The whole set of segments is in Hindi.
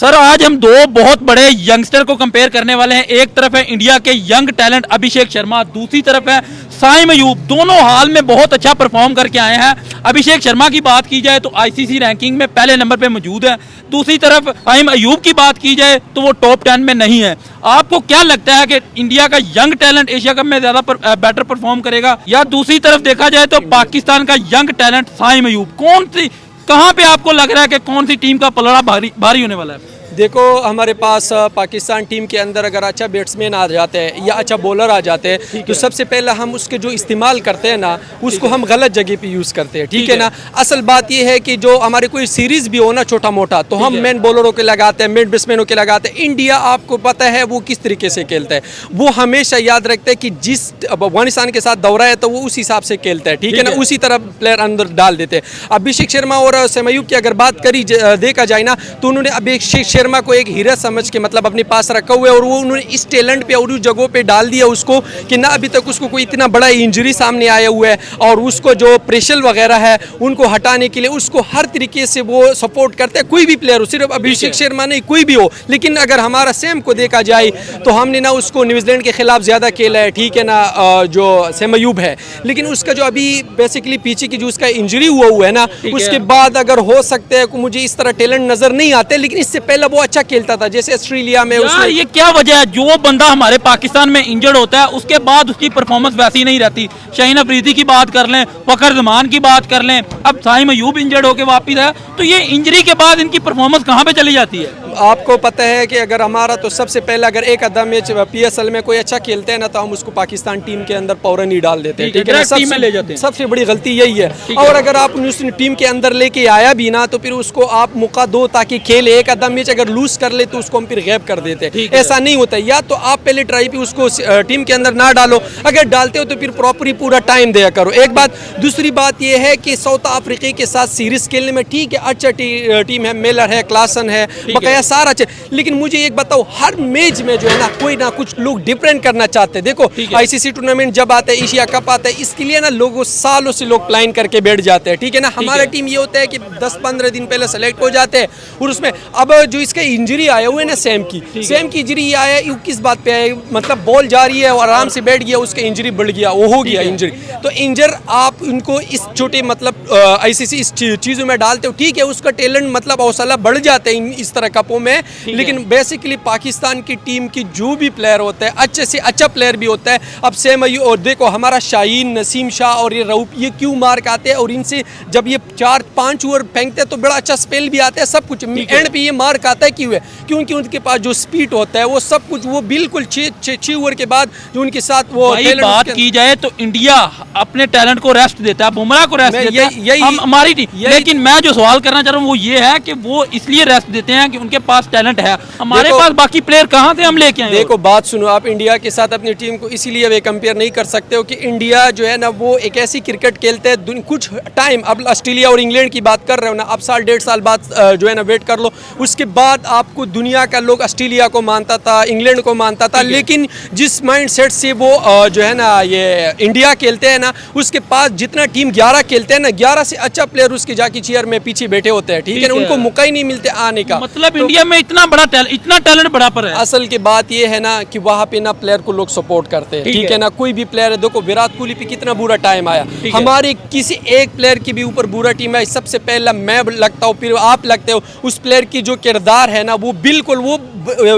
सर आज हम दो बहुत बड़े यंगस्टर को कंपेयर करने वाले हैं। एक तरफ है इंडिया के यंग टैलेंट अभिषेक शर्मा, दूसरी तरफ है साइम अयूब। दोनों हाल में बहुत अच्छा परफॉर्म करके आए हैं। अभिषेक शर्मा की बात की जाए तो आईसीसी रैंकिंग में पहले नंबर पे मौजूद है, दूसरी तरफ साइम अयूब की बात की जाए तो वो टॉप 10 में नहीं है। आपको क्या लगता है कि इंडिया का यंग टैलेंट एशिया कप में ज्यादा बेटर परफॉर्म करेगा, या दूसरी तरफ देखा जाए तो पाकिस्तान का यंग टैलेंट साइम अयूब? कहाँ पे आपको लग रहा है कि कौन सी टीम का पलड़ा भारी होने वाला है? देखो, हमारे पास पाकिस्तान टीम के अंदर अगर अच्छा बैट्समैन आ जाते हैं या अच्छा बॉलर आ जाते हैं तो सबसे पहला हम उसके जो इस्तेमाल करते हैं ना उसको हम गलत जगह पे यूज़ करते हैं। ठीक है ना। असल बात ये है कि जो हमारे कोई सीरीज़ भी हो ना छोटा मोटा तो हम मेन बॉलरों के लगाते हैं, मिड बैट्समैनों के लगाते हैं। इंडिया आपको पता है वो किस तरीके से खेलता है, वो हमेशा याद रखते हैं कि जिस अफगानिस्तान के साथ दौरा है तो वो उस हिसाब से खेलता है। ठीक है ना, उसी तरह प्लेयर अंदर डाल देते हैं। अभिषेक शर्मा और साइम अयूब की अगर बात करी देखा जाए ना तो उन्होंने अभिषेक शर्मा को एक हीरा समझ के मतलब अपने पास रखा हुआ है और वो उन्होंने इस टैलेंट पे और उस जगहों पे डाल दिया उसको कि ना अभी तक उसको कोई इतना बड़ा इंजरी सामने आया हुआ है और उसको जो प्रेशर वगैरह है उनको हटाने के लिए उसको हर तरीके से वो सपोर्ट करते हैं। कोई भी प्लेयर हो, सिर्फ अभिषेक शर्मा नहीं, कोई भी हो। लेकिन अगर हमारा सैम को देखा जाए तो हमने ना उसको न्यूजीलैंड के खिलाफ ज़्यादा खेला है। ठीक है ना, जो साइम अयूब है, लेकिन उसका जो अभी बेसिकली पीछे की जो उसका इंजरी हुआ है ना उसके बाद अगर हो सकता है मुझे इस तरह टैलेंट नजर नहीं आते, लेकिन इससे पहले वो अच्छा खेलता था जैसे ऑस्ट्रेलिया में। उसमें ये क्या वजह है जो बंदा हमारे पाकिस्तान में इंजर्ड होता है उसके बाद उसकी परफॉर्मेंस वैसी नहीं रहती? शाहीन अफरीदी की बात कर लें, फखर जमान की बात कर लें, अब साइम अयूब इंजर्ड होकर वापिस है, तो ये इंजरी के बाद इनकी परफॉर्मेंस कहाँ पे चली जाती है? आपको पता है कि अगर हमारा तो सबसे पहले अगर एक आधा मैच पीएसएल में कोई अच्छा खेलते हैं ना तो हम उसको पाकिस्तान टीम के अंदर फौरन ही डाल देते हैं। ठीक है ना, सबसे बड़ी गलती यही है। और अगर आप उस टीम के अंदर लेके आया भी ना तो फिर उसको आप मौका दो ताकि खेले। एक आधा मैच अगर लूज कर ले तो उसको हम फिर गैप कर देते हैं। ऐसा नहीं होता, या तो आप पहले ट्राई पे उसको टीम के अंदर ना डालो, अगर डालते हो तो फिर प्रॉपर पूरा टाइम दिया करो। एक बात। दूसरी बात यह है कि साउथ अफ्रीका के साथ सीरीज खेलने में ठीक है अच्छा टीम है, मेलर है, क्लासन है, बकाया सारा अच्छे, लेकिन मुझे एक बताओ हर मैच में जो है ना कोई ना कुछ लोग डिफरेंट करना चाहते हैं। देखो आईसीसी टूर्नामेंट जब आता है, एशिया कप आता है, इसके लिए ना लोगों सालों से लोग प्लान करके बैठ जाते हैं। ठीक है ना, हमारा टीम ये होता है कि 10-15 दिन पहले सेलेक्ट हो जाते हैं और उसमें अब जो इसका इंजरी आया हुआ है ना सैम की इंजरी आया है, किस बात पे है, मतलब बॉल जा रही है और आराम से बैठ गया, उसका इंजरी बढ़ गया, वो हो गया इंजरी। तो इंजर आप उनको इस छोटे मतलब आईसीसी इस चीज़ों में डालते हो, ठीक है उसका टैलेंट मतलब हौसला बढ़ जाता है इस तरह कपों में। लेकिन बेसिकली पाकिस्तान की टीम की जो भी प्लेयर होता है अच्छे से अच्छा प्लेयर भी होता है। अब साइम अयूब और देखो हमारा शाहीन, नसीम शाह और ये रऊफ, ये क्यों मार्क आते हैं और इनसे जब ये 4-5 ओवर फेंकते हैं तो बड़ा अच्छा स्पेल भी आता है, सब कुछ एंड पे ये मार्क आता है। क्यों है? क्योंकि उनके पास जो स्पीड होता है वो सब कुछ वो बिल्कुल 6 ओवर के बाद जो उनके साथ वो बात की जाए तो इंडिया अपने टैलेंट को रेस्ट देता है, बुमराह को रेस्ट देता है, हमारी टीम। लेकिन मैं जो सवाल करना चाह रहा हूँ वो ये है कि वो इसलिए रेस्ट देते हैं कि उनके पास टैलेंट है, हमारे पास बाकी प्लेयर कहाँ से हम लेके आए? देखो बात सुनो, आप इंडिया के साथ अपनी टीम को इसीलिए वे कंपेयर नहीं कर सकते हो कि इंडिया जो है ना वो एक ऐसी क्रिकेट खेलते हैं कुछ टाइम। अब ऑस्ट्रेलिया और इंग्लैंड की बात कर रहे हो ना, अब 1.5 साल बाद जो है ना वेट कर लो, उसके बाद आपको दुनिया का लोग ऑस्ट्रेलिया को मानता था, इंग्लैंड को मानता था, लेकिन जिस माइंड सेट से वो जो है ना ये इंडिया खेलते हैं ना उसके पास जितना टीम 11 खेलते हैं ना 11 से अच्छा प्लेयर उसके जाके चेयर में पीछे बैठे होते हैं। ठीक है ना, उनको मौका ही नहीं मिलते आने का। मतलब इंडिया में इतना टैलेंट बड़ा पर है। असल की बात ये है ना कि वहाँ पे ना प्लेयर को लोग सपोर्ट करते हैं। ठीक है ना, कोई भी प्लेयर है, देखो विराट कोहली पे कितना बुरा टाइम आया, हमारे किसी एक प्लेयर के भी ऊपर बुरा टीम है, सबसे पहला मैं लगता हूँ फिर आप लगते हो, उस प्लेयर की जो किरदार है ना वो बिल्कुल वो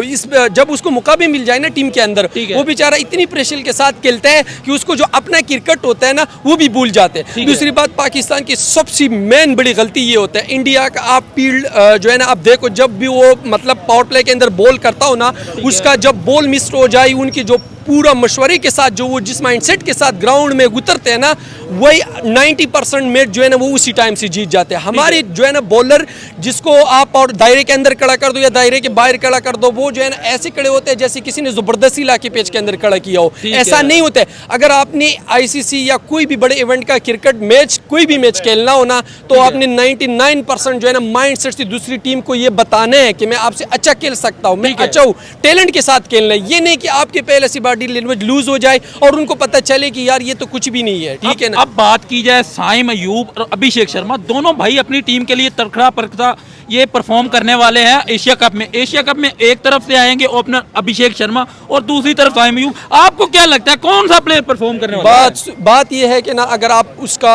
इस जब उसको मौका भी मिल जाए ना टीम के अंदर वो बेचारा इतनी प्रेशर के साथ खेलता है कि उसको जो अपना क्रिकेट होता है ना वो भी भूल जाते हैं। दूसरी बात, पाकिस्तान की सबसे मेन बड़ी गलती ये होता है इंडिया का, आप फील्ड जो है ना आप देखो जब भी वो मतलब पावर प्ले के अंदर बॉल करता हो ना उसका जब बॉल मिस हो जाए उनकी जो पूरा मशवरे के साथ जो वो जिस माइंडसेट के साथ ग्राउंड में उतरते हैं ना वही 90% मैच जो है ना वो उसी टाइम से जीत जाते हैं। हमारे जो है ना बॉलर जिसको आप और दायरे के अंदर खड़ा कर दो या दायरे के बाहर खड़ा कर दो वो जो है ना ऐसे खड़े होते हैं जैसे किसी ने जबरदस्ती ला के पेच के अंदर खड़ा किया हो, ऐसा नहीं होता है। अगर आपने आईसीसी या कोई भी बड़े इवेंट का क्रिकेट मैच कोई भी मैच खेलना हो ना तो आपने 99% जो है ना माइंड सेट से दूसरी टीम को ये बताना है कि मैं आपसे अच्छा खेल सकता हूँ, मैं अच्छा हूँ, टैलेंट के साथ खेलना है। ये नहीं कि आपके पहले से बॉडी लैंग्वेज लूज हो जाए और उनको पता चले कि यार ये तो कुछ भी नहीं है। ठीक है ना, अब बात की जाए साइम अयूब और अभिषेक शर्मा, दोनों भाई अपनी टीम के लिए तड़खड़ा परखड़ा ये परफॉर्म करने वाले हैं एशिया कप में। एशिया कप में एक तरफ से आएंगे ओपनर अभिषेक शर्मा और दूसरी तरफ साइम अयूब। आपको क्या लगता है कौन सा प्लेयर परफॉर्म करने वाला है? बात ये है कि ना अगर आप उसका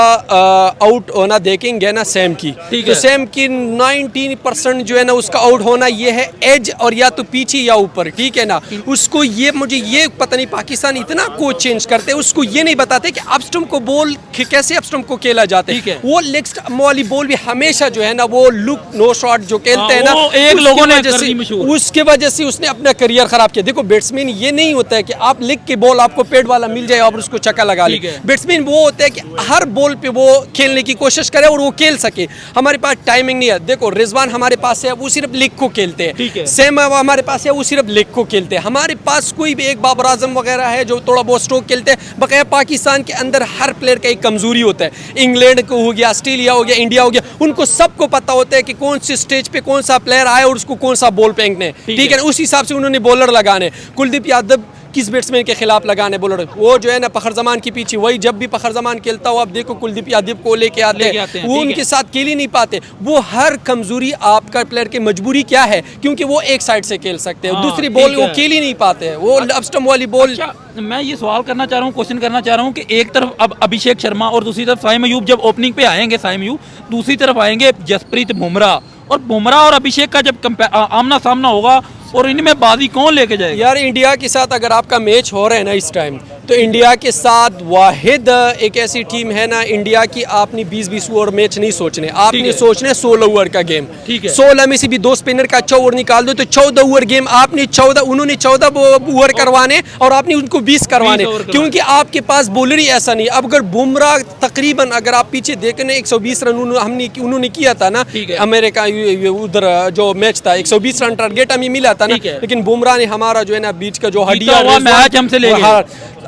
आउट होना देखेंगे ना सैम की, तो सैम की 90% जो है ना उसका आउट होना ये है एज और या तो पीछे या ऊपर, ठीक है ना। उसको ये मुझे ये पता नहीं पाकिस्तान इतना कोच चेंज करते हैं, उसको ये नहीं बताते कि अप स्टंप को बॉल कैसे अप स्टंप को खेला जाता है। वो लेग स्टंप वाली बॉल भी हमेशा जो है ना वो लुक नो शॉट जो खेलते हैं ना, एक लोगों ने उसके वजह से उसने अपना करियर खराब किया। देखो बैट्समैन ये नहीं होता है कि आप लिख के बॉल आपको पेड वाला मिल जाए और उसको चक्का लगा ले। बैट्समैन वो होता है कि हर बॉल पे वो खेलने की कोशिश करे और वो खेल सके। हमारे पास टाइमिंग नहीं है। देखो रिजवान हमारे पास है, वो सिर्फ लिग को खेलते हैं। सैम हमारे पास है, वो सिर्फ लिग को खेलते हैं। हमारे पास कोई भी एक बाबर आजम वगैरह है जो थोड़ा बहुत स्ट्रोक खेलते हैं। बकाया पाकिस्तान के अंदर हर प्लेयर का एक कमजोरी होता है। इंग्लैंड को हो गया, ऑस्ट्रेलिया हो गया, इंडिया हो गया, उनको सबको पता होता है कि कौन सी स्टेज पे कौन सा प्लेयर आए और उसको कौन सा बॉल फेंकने, ठीक है। उस हिसाब से उन्होंने बॉलर लगाने। कुलदीप यादव किस बैट्समैन के खिलाफ लगाने बॉलर, वो जो है ना फखर जमान के पीछे, वही जब भी फखर जमान खेलता हो आप देखो कुलदीप यादव को लेके आते हैं, वो उनके साथ खेल ही नहीं पाते। वो हर कमजोरी आपका प्लेयर की मजबूरी क्या है, क्योंकि वो एक साइड से खेल सकते हैं, दूसरी बॉल वो खेल ही नहीं पाते हैं, वो अप स्टंप वाली बॉल। मैं ये सवाल करना चाह रहा हूँ, क्वेश्चन करना चाह रहा हूँ कि एक तरफ अब अभिषेक शर्मा और दूसरी तरफ साइम अयूब जब ओपनिंग पे आएंगे, साइम अयूब दूसरी तरफ आएंगे जसप्रीत बुमराह, और बुमराह और अभिषेक का जब आमना सामना होगा और इनमें बाजी कौन लेके जाएगा? यार इंडिया के साथ अगर आपका मैच हो रहा है ना इस टाइम, तो इंडिया के साथ वाहिद एक ऐसी टीम है ना इंडिया की, आपने 20-20 ओवर मैच नहीं सोचने, आपने सोचने 16 ओवर का गेम। 16 में से भी 2 स्पिनर का अच्छा ओवर निकाल दो तो 14 ओवर गेम आपने 14, उन्होंने 14 ओवर करवाने और आपने उनको 20 करवाने, क्योंकि आपके पास बॉलर ही ऐसा नहीं। अब अगर बुमराह तकरीबन अगर आप पीछे देखें 120 रन उन्होंने किया था ना अमेरिका उधर जो मैच था, 120 रन टारगेट हमें मिला था ना, लेकिन बुमराह ने हमारा जो है ना बीच का जो हड्डियां मैच हमसे ले गया।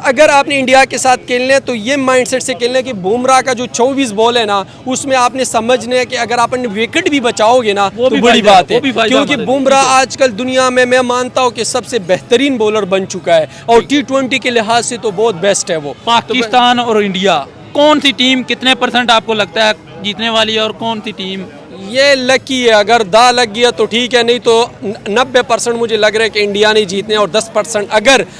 अगर आपने इंडिया के साथ खेलने तो ये माइंडसेट से खेलने कि बुमराह का जो 24 बॉल है ना उसमें आपने समझने कि अगर आपने विकेट भी बचाओगे ना तो बड़ी बात है, क्योंकि बुमराह आजकल दुनिया में मैं मानता हूँ कि सबसे बेहतरीन बॉलर बन चुका है और T20 के लिहाज से तो बहुत बेस्ट है वो। पाकिस्तान और इंडिया कौन सी टीम कितने % आपको लगता है जीतने वाली है और कौन सी टीम? ये लकी है, अगर दा लग गया तो ठीक है, नहीं तो 90% मुझे लग रहा है कि इंडिया नहीं जीतने और 10%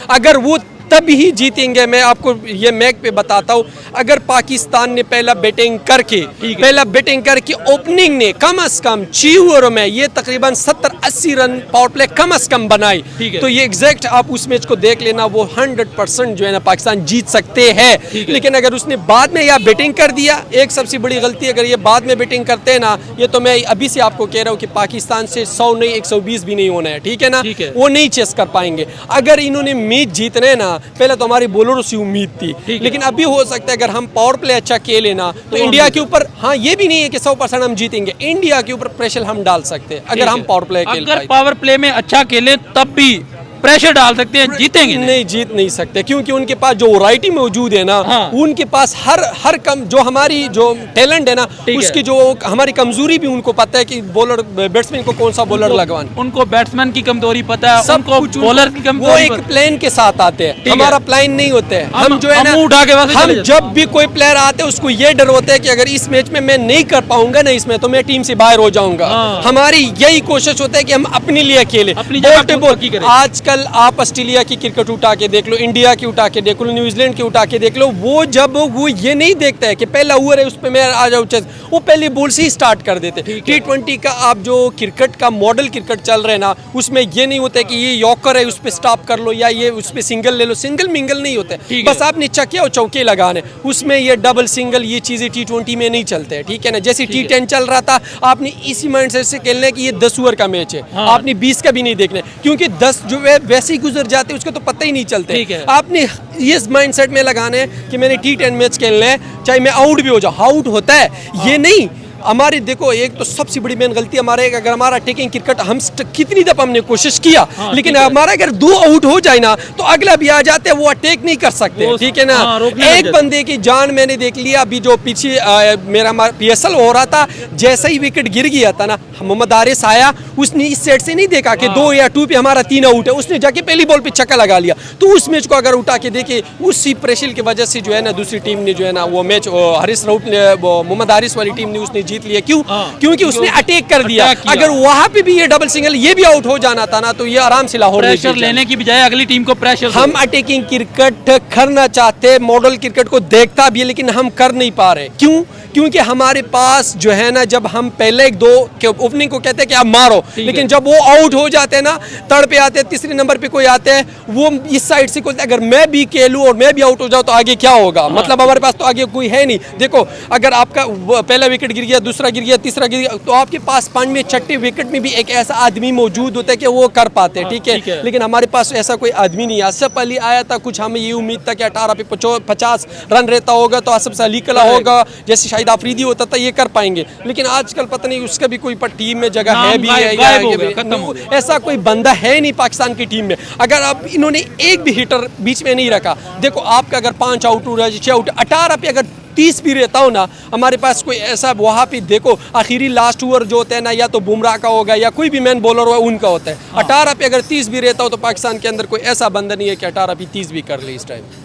अगर वो तब ही जीतेंगे। मैं आपको ये मैच पे बताता हूँ, अगर पाकिस्तान ने पहला बैटिंग करके ओपनिंग ने कम से कम 6 ओवर में ये तकरीबन 70-80 रन पावर प्ले कम से कम बनाई, तो ये एग्जैक्ट आप उस मैच को देख लेना, वो 100% जो है ना पाकिस्तान जीत सकते हैं। लेकिन अगर उसने बाद में या बैटिंग कर दिया, एक सबसे बड़ी गलती अगर ये बाद में बैटिंग करते हैं ना, ये तो मैं अभी से आपको कह रहा हूँ कि पाकिस्तान से 100 नहीं 120 भी नहीं होना है, ठीक है ना, वो नहीं चेस कर पाएंगे। अगर इन्होंने मैच जीतने ना, पहले तो हमारी बॉलरों से उम्मीद थी, लेकिन अभी हो सकता है अगर हम पावर प्ले अच्छा खेले ना तो इंडिया के ऊपर, हाँ ये भी नहीं है कि 100% हम जीतेंगे, इंडिया के ऊपर प्रेशर हम डाल सकते हैं अगर हम पावर प्ले खेल पाए। अगर पावर प्ले में अच्छा खेले तब भी प्रेशर डाल सकते हैं, जीतेंगे नहीं, जीत नहीं सकते, क्योंकि उनके पास जो वैरायटी मौजूद है ना, उनके पास हर कम जो हमारी जो टैलेंट है ना, उसकी जो हमारी कमजोरी भी उनको पता है कि बॉलर बैट्समैन को कौन सा बॉलर लगवाना, उनको बैट्समैन की कमजोरी पता है, सबको बॉलर की कमजोरी। वो एक प्लान के साथ आते हैं, हमारा प्लान नहीं होते हैं। हम जो है ना हम जब भी कोई प्लेयर आते हैं उसको ये डर होता है कि अगर इस मैच में मैं नहीं कर पाऊंगा ना इसमें तो मैं टीम से बाहर हो जाऊंगा। हमारी यही कोशिश होता है कि हम अपने लिए खेले। आज कल आप ऑस्ट्रेलिया की क्रिकेट उठा के देख लो, इंडिया की उठा के देख लो, न्यूजीलैंड की उठा के देख लो, वो जब वो ये नहीं देखता है कि पहला ओवर है उस पर मैं आ जाऊँ, वो पहले बॉल से ही स्टार्ट कर देते। T20 का आप जो क्रिकेट का मॉडल क्रिकेट चल रहे हैं ना, उसमें ये नहीं होता है कि ये यॉर्कर है उस पर स्टॉप कर लो या ये उस पर सिंगल ले लो, सिंगल मिंगल नहीं होता है, बस आपने चक्के और चौके लगाने, उसमें ये डबल सिंगल ये चीजें T20 में नहीं चलते हैं, ठीक है ना। जैसे T10 चल रहा था, आपने इसी माइंडसेट से खेलना है कि ये 10 ओवर का मैच है, आपने 20 का भी नहीं देखना, क्योंकि 10 जो है वैसे ही गुजर जाते उसको तो पता ही नहीं चलते। आपने इस माइंडसेट में लगाना है कि मैंने T10 मैच खेलना है, चाहे मैं आउट भी हो जाऊं, आउट होता है ये नहीं हमारी देखो एक तो सबसे बड़ी मेन गलती हमारे, अगर हमारा टेकिंग क्रिकेट हम कितनी दफा हमने कोशिश किया, लेकिन हमारा अगर 2 आउट हो जाए ना तो अगला भी आ जाते हैं, वो अटैक नहीं कर सकते, ठीक है ना। एक बंदे की जान मैंने देख लिया अभी, जो पीछे मेरा PSL हो रहा था, जैसे ही विकेट गिर गया था ना, मोहम्मद हारिस आया, उसने इस साइड से नहीं देखा कि 2 या 2 पे हमारा 3 आउट है, उसने जाके पहली बॉल पे छक्का लगा लिया। तो उस मैच को अगर उठा के देखे, उसी प्रेशर की वजह से जो है ना दूसरी टीम ने जो है ना वो मैच हारिस राउत ने, मोहम्मद हारिस वाली टीम ने उसने जीत लिया। क्यों? क्योंकि उसने अटैक कर दिया। अगर वहां पे भी ये डबल सिंगल ये भी आउट हो जाना था ना, तो ये आराम से लाहौर प्रेशर लेने की बजाय अगली टीम को प्रेशर, हम अटैकिंग क्रिकेट करना चाहते, मॉडल क्रिकेट को देखता भी है, लेकिन हम कर नहीं पा रहे। क्यों? क्योंकि हमारे पास जो है ना, जब हम पहले 1-2 ओपनिंग को कहते हैं कि आप मारो, लेकिन जब वो आउट हो जाते हैं ना, थर्ड पे आते हैं, तीसरे नंबर पे कोई आते हैं, वो इस साइड से खोलते हैं। अगर मैं भी खेलूं और मैं भी आउट हो जाऊं तो आगे क्या होगा? मतलब हमारे पास तो आगे कोई है नहीं। देखो, अगर आपका पहला विकेट गिर गया, दूसरा गिर गया, तीसरा गिर गया, तो आपके पास 5वें 6ठे विकेट में भी एक ऐसा आदमी मौजूद होता है कि वो कर पाते हैं, ठीक है। लेकिन हमारे पास ऐसा कोई आदमी नहीं है। असफ अली आया था, कुछ हमें ये उम्मीद था कि 18 पे 50 रन रहता होगा तो असफ अली कला होगा, जैसे शाहिद आफरीदी होता था, ये कर पाएंगे। लेकिन आजकल पता नहीं उसका भी कोई टीम में जगह है भी है या ऐसा कोई बंदा है नहीं पाकिस्तान की टीम में। अगर अब इन्होंने एक भी हिटर बीच में नहीं रखा, देखो आपका अगर 5 आउट हो रहा है, 6 आउट, 18 पे अगर 30 भी रहता हो ना, हमारे पास कोई ऐसा वहाँ पे देखो आखिरी लास्ट ओवर जो होता है ना, या तो बुमराह का होगा या कोई भी मैन बॉलर हो उनका होता है। 18 पे अगर 30 भी रहता हो तो पाकिस्तान के अंदर कोई ऐसा बंदा नहीं है कि 18 पे 30 भी कर ले इस टाइम।